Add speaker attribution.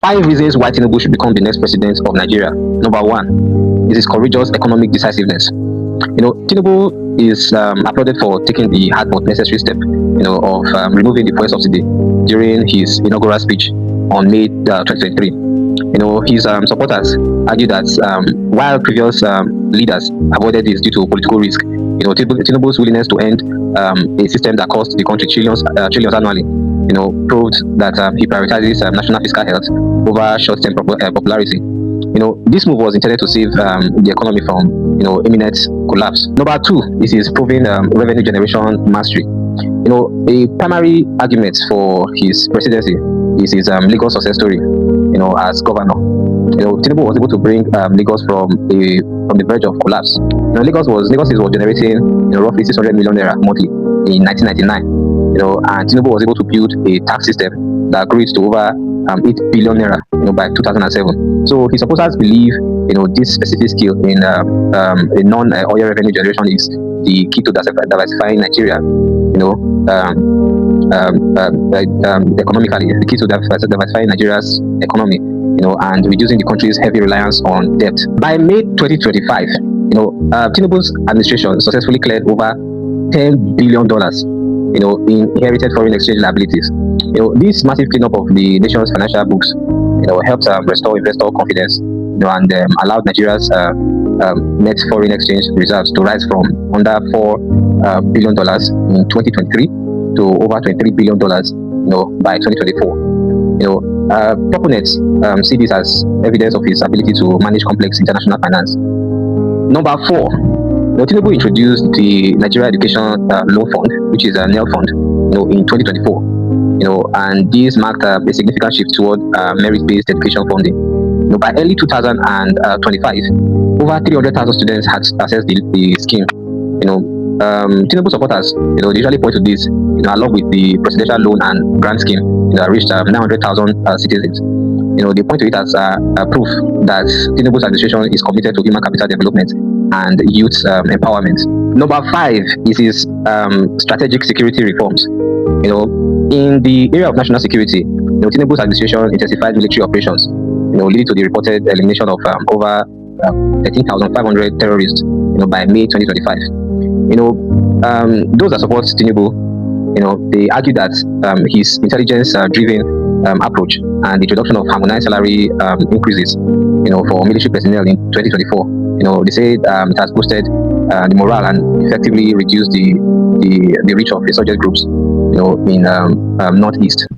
Speaker 1: 5 reasons why Tinubu should become the next president of Nigeria. Number 1 is his courageous economic decisiveness. Tinubu is applauded for taking the hard but necessary step, of removing the fuel subsidy during his inaugural speech on May 2023. His supporters argue that while previous leaders avoided this due to political risk, Tinubu's willingness to end a system that cost the country trillions annually, proved that he prioritizes national fiscal health over short-term popularity. This move was intended to save the economy from, imminent collapse. Number 2 is his proven revenue generation mastery. A primary argument for his presidency is his Lagos success story. As governor, Tinubu was able to bring Lagos from the verge of collapse. Lagos was generating roughly 600 million naira monthly in 1999. And Tinubu was able to build a tax system that grew to over 8 billion naira, by 2007. So his supporters believe, this specific skill in a non-oil revenue generation is the key to diversifying Nigeria. Economically, the key to diversifying Nigeria's economy, and reducing the country's heavy reliance on debt. By May 2025, Tinubu's administration successfully cleared over $10 billion, in inherited foreign exchange liabilities. This massive cleanup of the nation's financial books, helped restore investor confidence, and allowed Nigeria's net foreign exchange reserves to rise from under $4 billion in 2023 to over $23 billion, by 2024. Proponents see this as evidence of his ability to manage complex international finance. Number 4, Tinubu introduced the Nigeria Education Loan Fund, which is a NEL fund, in 2024. And this marked a significant shift toward merit-based education funding. By early 2025, over 300,000 students had accessed the scheme. Tinubu supporters, they usually point to this, along with the presidential loan and grant scheme that reached 900,000 citizens. They point to it as proof that Tinubu's administration is committed to human capital development and youth empowerment. Number 5 is his strategic security reforms. In the area of national security, Tinubu's administration intensified military operations, leading to the reported elimination of over 13,500 terrorists, by May 2025. Those that support Tinubu, they argue that his intelligence-driven approach and the introduction of harmonized salary increases, for military personnel in 2024, they say it has boosted the morale and effectively reduced the reach of insurgent groups, in Northeast.